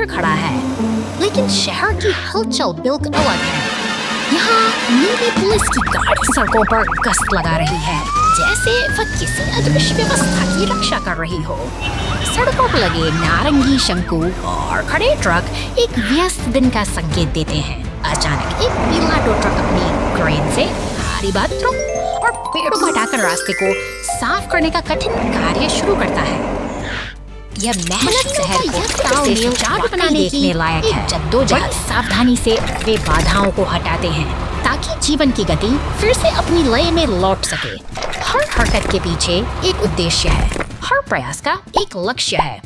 खड़ा है, लेकिन शहर की हलचल बिल्कुल अलग है। यहाँ नीली पुलिस की गाड़ी सड़कों पर गश्त लगा रही है, जैसे वह किसी अदृश्य व्यवस्था की रक्षा कर रही हो। सड़कों पर लगे नारंगी शंकु और खड़े ट्रक एक व्यस्त दिन का संकेत देते हैं। अचानक एक पीला टो ट्रक अपनी क्रेन से भारी बादलों और पेड़ों को हटाकर रास्ते को साफ करने का कठिन कार्य शुरू करता है। यह मेहनत शहर को चार्ट बनाने की लायक है। जद्दोजहद सावधानी से वे बाधाओं को हटाते हैं ताकि जीवन की गति फिर से अपनी लय में लौट सके। हर हरकत के पीछे एक उद्देश्य है, हर प्रयास का एक लक्ष्य है।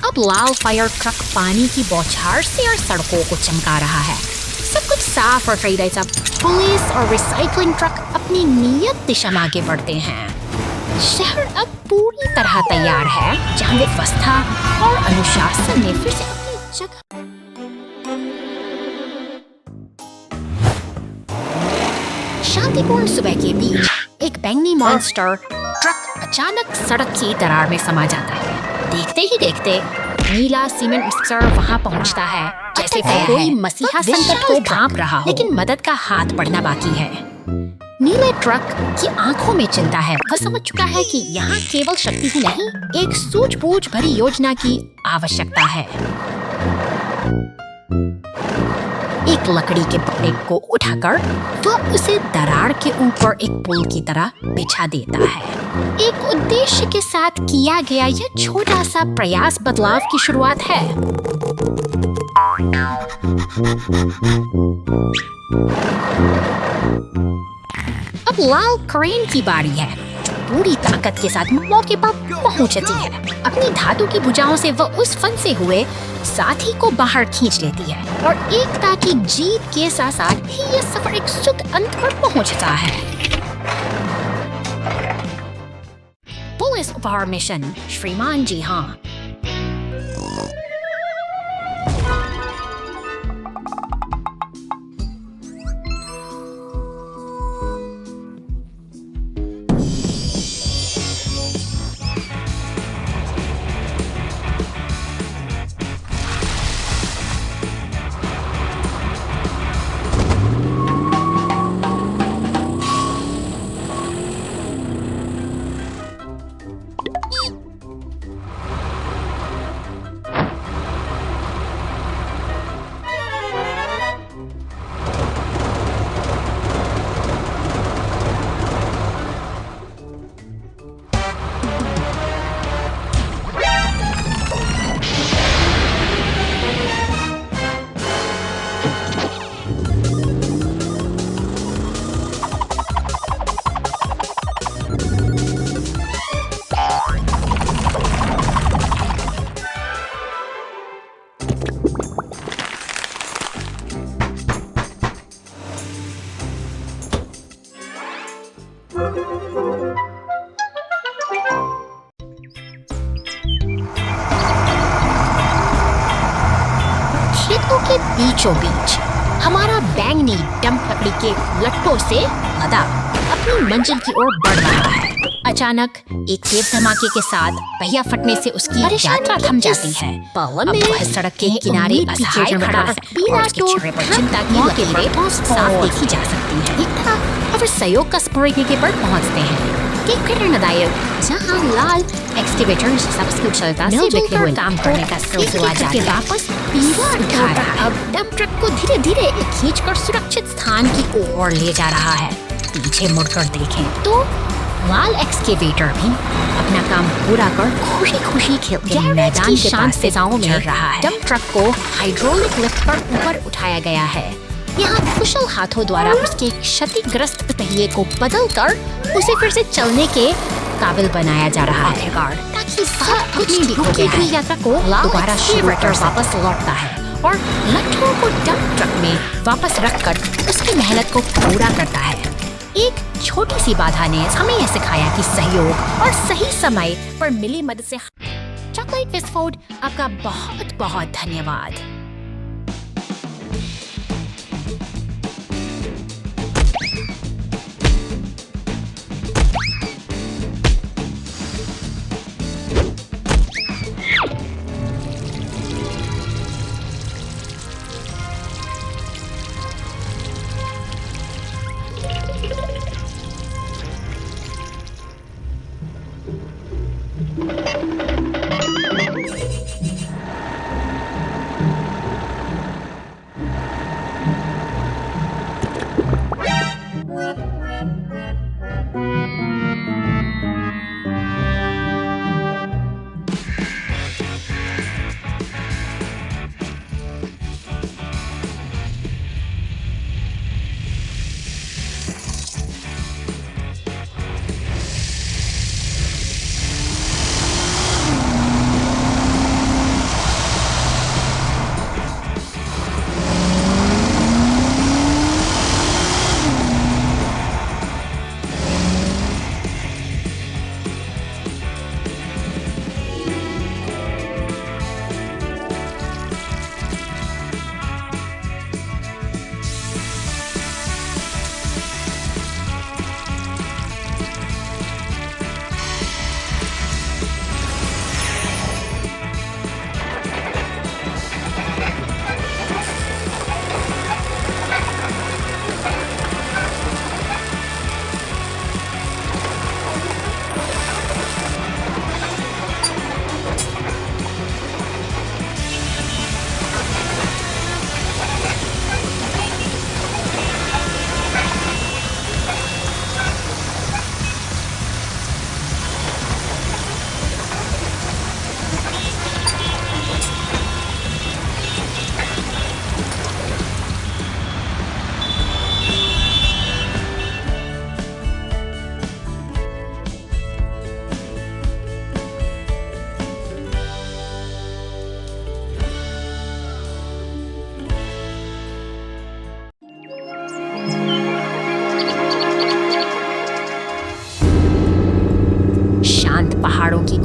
अब लाल फायर ट्रक पानी की बौछार से और सड़कों को चमका रहा है। सब कुछ साफ और सही रहता। पुलिस और रिसाइकलिंग ट्रक अपनी नियत दिशा में आगे बढ़ते हैं। शहर अब पूरी तरह तैयार है, जहाँ व्यवस्था और अनुशासन ने फिर से अपनी जगह। शांतिपूर्ण सुबह के बीच एक बैंगनी मॉन्स्टर ट्रक अचानक सड़क की दरार में समा जाता है। देखते ही देखते नीला सीमेंट मिक्सर वहाँ पहुँचता है, जैसे कोई मसीहा संकट को भांप रहा हो, लेकिन मदद का हाथ बढ़ना बाकी है। नीले ट्रक की आंखों में चिंता है। वह समझ चुका है कि यहाँ केवल शक्ति ही नहीं, एक सूझबूझ भरी योजना की आवश्यकता है। एक लकड़ी के टुकड़े को उठाकर वह उसे दरार के ऊपर एक पुल की तरह बिछा देता है। एक उद्देश्य के साथ किया गया यह छोटा सा प्रयास बदलाव की शुरुआत है। अब लाल क्रेन की बारी है, जो पूरी ताकत के साथ मौके पर पहुंचती है। अपनी धातु की भुजाओं से वह उस फंसे हुए साथी को बाहर खींच लेती है और एकता की जीत के साथ साथ ही यह सफर एक सुख अंत पर पहुंचता है। पुलिस उपहार मिशन, श्रीमान जी हाँ। खेतों के बीचों बीच हमारा बैंगनी डंप लकड़ी के लट्टों से लदा अपनी मंजिल की ओर बढ़ रहा है। अचानक एक तेज धमाके के साथ पहिया फटने से उसकी यात्रा थम जाती है। अब वह सड़क के किनारे असहाय खड़ा है और उसके चेहरे पर चिंता की लकीरें साफ देखी जा सकती है। और वे सहयोग का स्प्रे पर पहुंचते हैं। एक प्रेरणादायक जहां लाल एक्सकेवेटर सब चलता से बिखरे हुए काम करने का सिलसिला जारी है। वापस पीला उठा रहा है। अब डंप ट्रक को धीरे धीरे खींचकर सुरक्षित स्थान की ओर ले जा रहा है। पीछे मुड़कर देखें तो लाल एक्सकेवेटर भी अपना काम पूरा कर खुशी खुशी खेल के मैदान के शांत फिजाओं में रहा है। डंप ट्रक को हाइड्रोलिक लिफ्ट पर ऊपर उठाया गया है। यहाँ कुशल हाथों द्वारा उसके क्षतिग्रस्त पहिए को बदलकर उसे फिर से चलने के काबिल बनाया जा रहा है, ताकि सब कुछ ठीक हो गया है। यात्रा को दोबारा शुरू कर वापस लौटता है और लट्ठों को डंप ट्रक में वापस रखकर उसकी मेहनत को पूरा करता है। एक छोटी सी बाधा ने हमें यह सिखाया कि सहयोग और सही समय पर मिली मदद से। चॉकलेट विस्फोट, आपका बहुत बहुत धन्यवाद।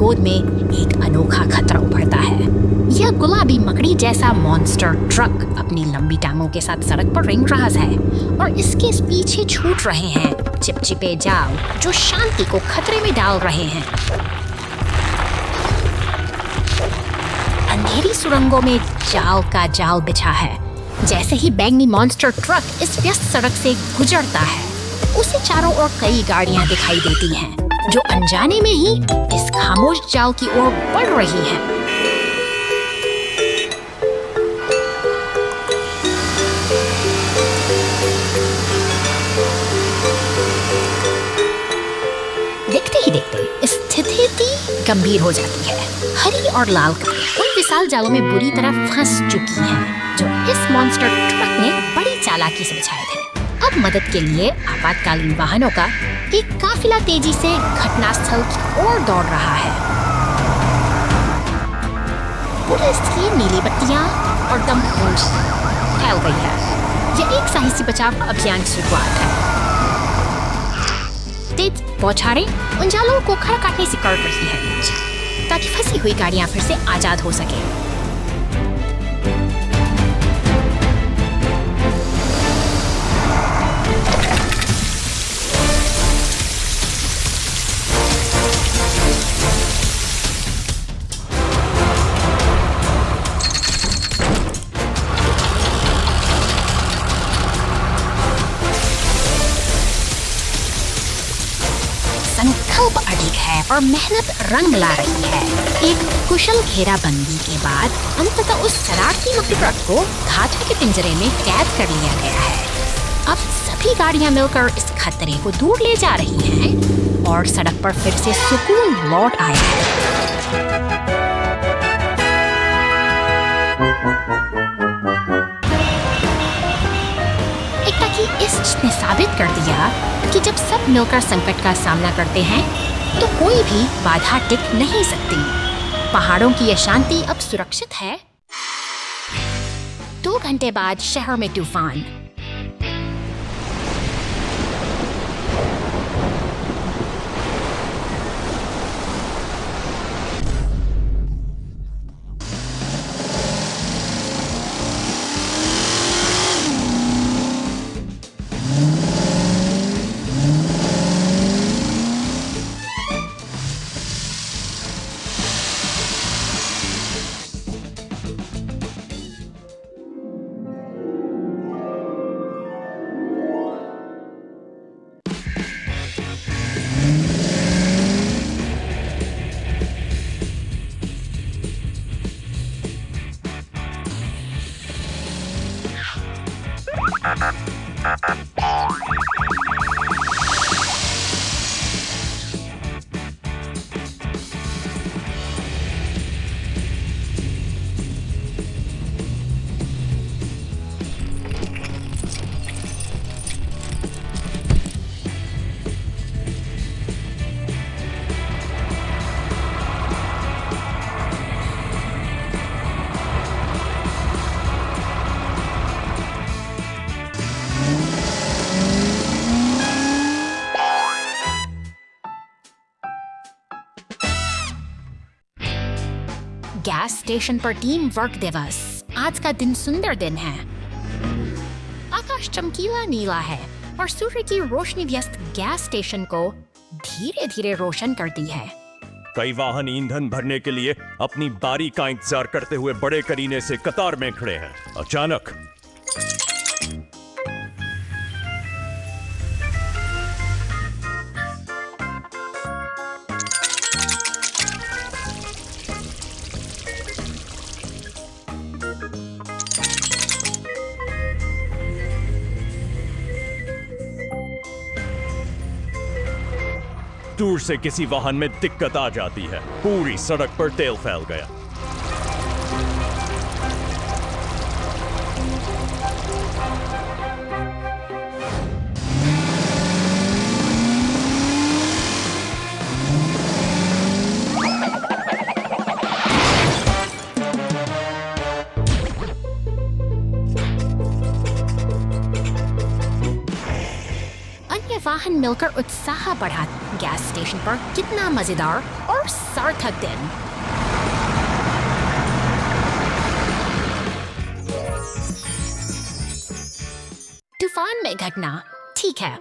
गोद में एक अनोखा खतरा उभरता है। यह गुलाबी मकड़ी जैसा मॉन्स्टर ट्रक अपनी लंबी टांगों के साथ सड़क पर रेंग रहा है और इसके पीछे छूट रहे हैं चिपचिपे जाल जो शांति को खतरे में डाल रहे हैं। अंधेरी सुरंगों में जाल का जाल बिछा है। जैसे ही बैंगनी मॉन्स्टर ट्रक इस व्यस्त सड़क से गुजरता है, उसे चारों ओर कई गाड़ियां दिखाई देती हैं, जो अनजाने में ही इस खामोश जाल की ओर बढ़ रही हैं। देखते ही देखते स्थिति गंभीर हो जाती है। हरी और लाल कपड़े उन विशाल जालों में बुरी तरह फंस चुकी हैं, जो इस मॉन्स्टर ट्रक ने बड़ी चालाकी से बिछाए थे। अब मदद के लिए आपातकालीन वाहनों का एक काफिला तेजी से घटनास्थल की ओर दौड़ रहा है। पुलिस की नीली बत्तियां और दमकल फैल गई है। यह एक साहसी बचाव अभियान की शुरुआत है। तेज बौछारें उन जालों को खड़ा काटने से कर रही है, ताकि फंसी हुई गाड़ियां फिर से आजाद हो सके। संकल्प अडिग है और मेहनत रंग ला रही है। एक कुशल घेराबंदी के बाद अंततः उस शरारती मकड़ी ट्रक को घाटे के पिंजरे में कैद कर लिया गया है। अब सभी गाड़ियां मिलकर इस खतरे को दूर ले जा रही हैं और सड़क पर फिर से सुकून लौट आया है। इस ने साबित कर दिया कि जब सब मिलकर संकट का सामना करते हैं तो कोई भी बाधा टिक नहीं सकती। पहाड़ों की यह शांति अब सुरक्षित है। 2 घंटे बाद शहर में तूफान। गैस स्टेशन पर टीम वर्क दिवस। आज का दिन सुंदर दिन है। आकाश चमकीला नीला है और सूर्य की रोशनी व्यस्त गैस स्टेशन को धीरे धीरे रोशन करती है। कई वाहन ईंधन भरने के लिए अपनी बारी का इंतजार करते हुए बड़े करीने से कतार में खड़े हैं। अचानक दूर से किसी वाहन में दिक्कत आ जाती है। पूरी सड़क पर तेल फैल गया। वाहन मिलकर उत्साह बढ़ा। गैस स्टेशन पर कितना मजेदार और सार्थक दिन। तूफान में घटना, ठीक है।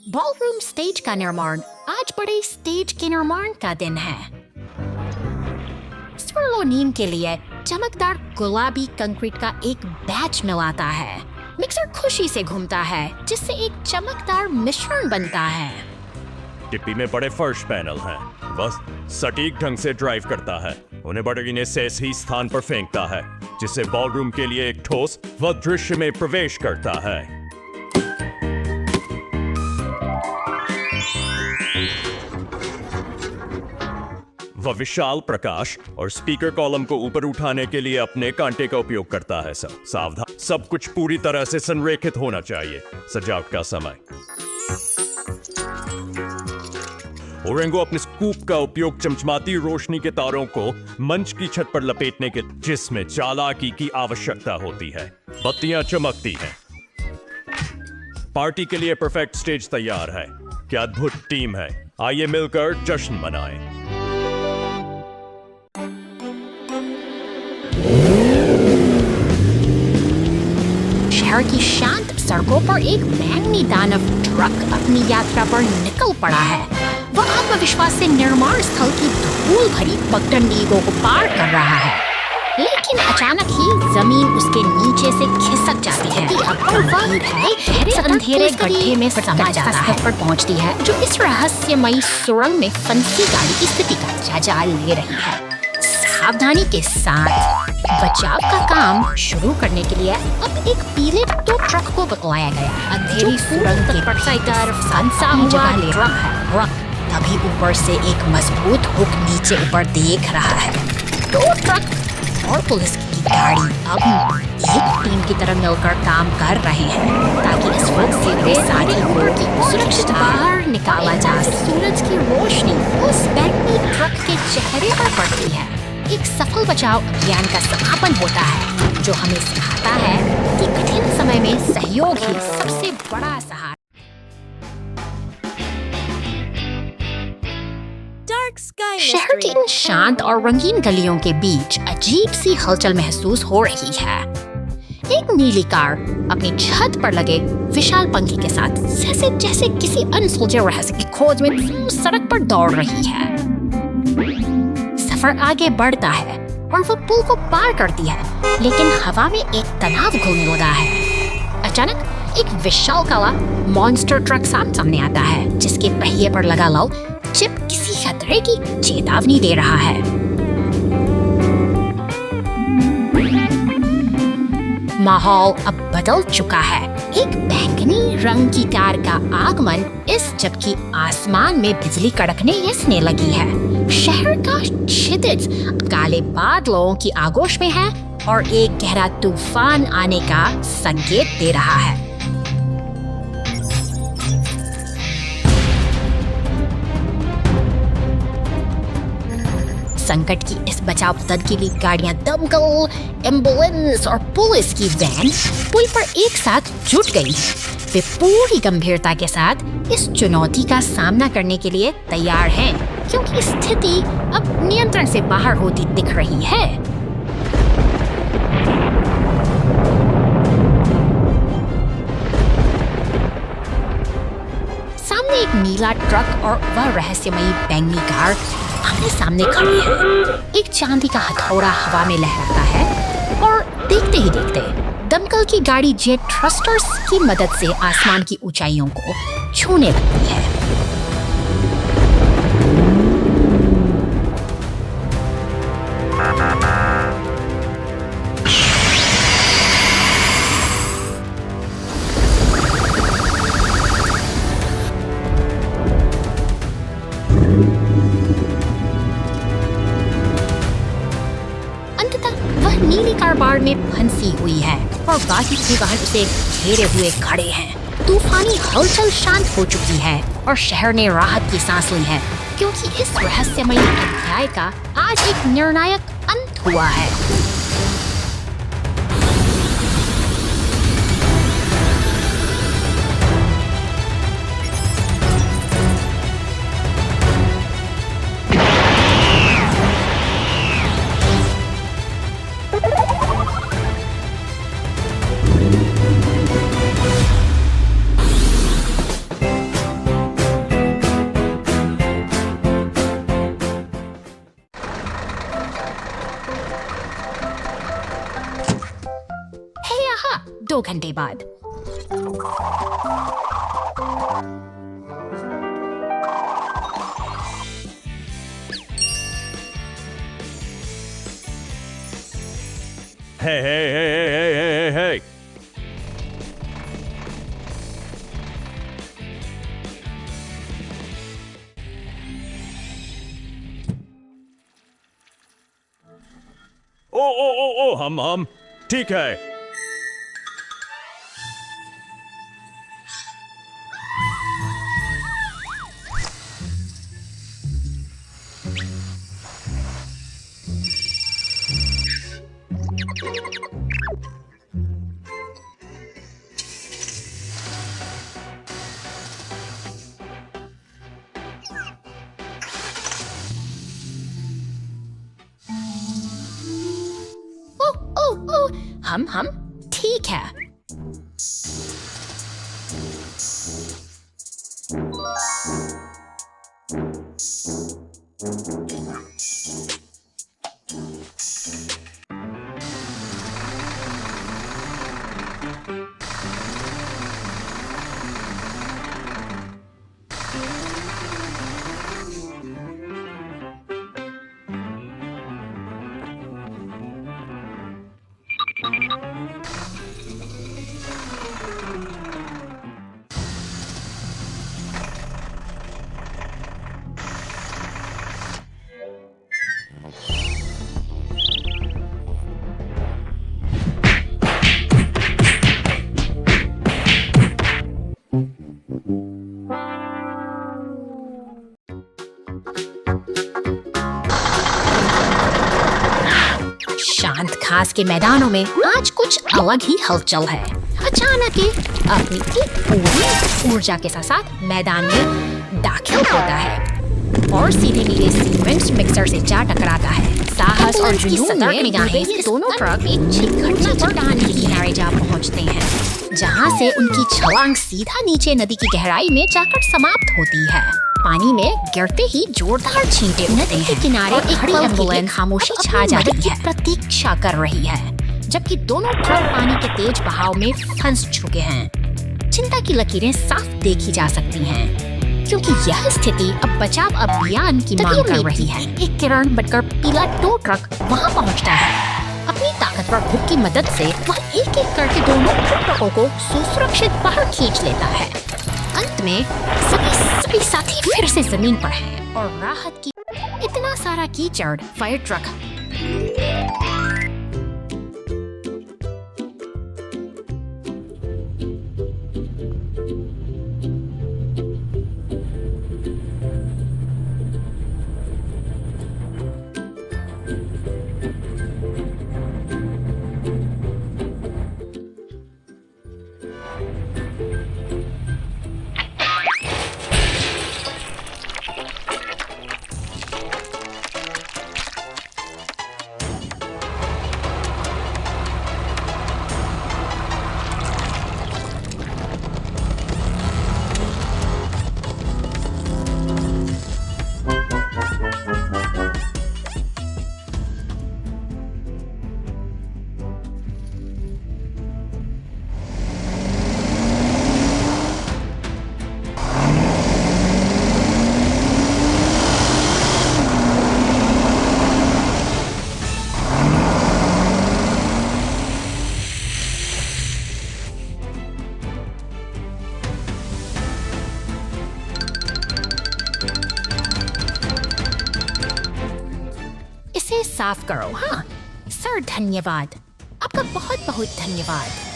बॉलरूम स्टेज का निर्माण। आज बड़े स्टेज के निर्माण का दिन है। स्वर्लोनीम के लिए चमकदार गुलाबी कंक्रीट का एक बैच मिलाता है। मिक्सर खुशी से घूमता है जिससे एक चमकदार मिश्रण बनता है। टिप्पी में बड़े फर्श पैनल हैं। बस सटीक ढंग से ड्राइव करता है। उन्हें बड़गिने से सही स्थान पर फेंकता है जिससे बॉलरूम के लिए एक ठोस व दृश्य में प्रवेश करता है। वह विशाल प्रकाश और स्पीकर कॉलम को ऊपर उठाने के लिए अपने कांटे का उपयोग करता है। सावधान, सब कुछ पूरी तरह से संरेखित होना चाहिए। सजावट का समय। ओरेंगो अपने स्कूप का उपयोग चमचमाती रोशनी के तारों को मंच की छत पर लपेटने के, जिसमें चालाकी की आवश्यकता होती है। बत्तियां चमकती हैं। पार्टी के लिए परफेक्ट स्टेज तैयार है। क्या अद्भुत टीम है। आइए मिलकर जश्न मनाएं। शहर की शांत सड़कों पर एक बैंगनी दानव ट्रक अपनी यात्रा पर निकल पड़ा है। वह आत्मविश्वास से निर्माण स्थल की धूल भरी पगडंडियों को पार कर रहा है, लेकिन अचानक ही जमीन उसके नीचे से खिसक जाती है। वह अंधेरे गड्ढे में समा जाता है पर पहुंचती है, जो इस रहस्यमयी सुरंग में फंसी गाड़ी की स्थिति का जायजा ले रही है। सावधानी के साथ बचाव का काम शुरू करने के लिए अब एक पीले टो ट्रक को बतलाया गया। अंधेरी सुरंग के तरफ फंसा हुआ ट्रक है। तभी ऊपर से एक मजबूत हुक नीचे ऊपर देख रहा है। टो ट्रक और पुलिस की गाड़ी अब एक टीम की तरह मिलकर काम कर रहे हैं ताकि इस वक्त से वे सारी को सुरक्षित बाहर निकाला जा सके। सूरज की रोशनी उस बैंगनी ट्रक के चेहरे पर पड़ती है। एक सफल बचाव अभियान का समापन होता है, जो हमें सिखाता है कि कठिन समय में सहयोग ही सबसे बड़ा सहारा। शहर की इन शांत और रंगीन गलियों के बीच अजीब सी हलचल महसूस हो रही है। एक नीली कार अपनी छत पर लगे विशाल पंखे के साथ जैसे जैसे किसी अनसुलझे रहस्य की खोज में सड़क पर दौड़ रही है। सफर आगे बढ़ता है और वो पुल को पार करती है, लेकिन हवा में एक तनाव घूमने लगा है। अचानक एक विशाल काला मॉन्स्टर ट्रक सामने आता है, जिसके पहिए पर लगा लाल चिप किसी खतरे की चेतावनी दे रहा है। माहौल अब बदल चुका है। एक बैंगनी रंग की कार का आगमन इस जबकि आसमान में बिजली कड़कने यसने लगी है। शहर का क्षितिज काले बादलों की आगोश में है और एक गहरा तूफान आने का संकेत दे रहा है। संकट की इस बचाव मदद के लिए गाड़ियां, दमकल, एम्बुलेंस और पुलिस की वैन पुल पर एक साथ जुट गई। वे पूरी गंभीरता के साथ इस चुनौती का सामना करने के लिए तैयार हैं, क्योंकि स्थिति अब नियंत्रण से बाहर होती दिख रही है। सामने एक नीला ट्रक और वह रहस्यमयी बैंगनी कार आमने सामने खड़ी है। एक चांदी का हथौड़ा हवा में लहराता है और देखते ही देखते दमकल की गाड़ी जेट थ्रस्टर्स की मदद से आसमान की ऊंचाइयों को छूने लगती है। नीली कार बाढ़ में फंसी हुई है और बाकी के वाहन उसे घेरे हुए खड़े हैं। तूफानी हलचल शांत हो चुकी है और शहर ने राहत की सांस ली है, क्योंकि इस रहस्यमयी अध्याय का आज एक निर्णायक अंत हुआ है। है यहाँ 2 घंटे बाद। Hey. ओ, हम ठीक है। हम ठीक है। शांत घास के मैदानों में आज कुछ अलग ही हलचल है। अचानक ही अपनी एक पूरी ऊर्जा के साथ मैदान में दाखिल होता है और सीधे नीले सीमेंट मिक्सर से जा टकराता है। साहस और जुनून में निगाहें दोनों ट्रक एक घटना चट्टान के किनारे जा पहुंचते हैं, जहां से उनकी छलांग सीधा नीचे नदी की गहराई में जाकर समाप्त होती है। पानी में गिरते ही जोरदार छींटे उठते हैं। किनारे एक खड़ी एम्बुलेंस खामोशी छा जाती है, प्रतीक्षा कर रही है, जबकि दोनों ट्रक पानी के तेज बहाव में फंस चुके हैं। चिंता की लकीरें साफ देखी जा सकती हैं, क्योंकि यह स्थिति अब बचाव अभियान की मांग कर रही है। एक किरण बनकर पीला टो ट्रक वहां पहुंचता है। अपनी ताकतवर हुक की मदद से वह एक एक करके दोनों ट्रकों को सुरक्षित बाहर खींच लेता है। अंत में सभी साथी फिर से जमीन पर हैं और राहत की इतना सारा कीचड़ फायर ट्रक इसे साफ करो। हाँ सर, धन्यवाद, आपका बहुत बहुत धन्यवाद।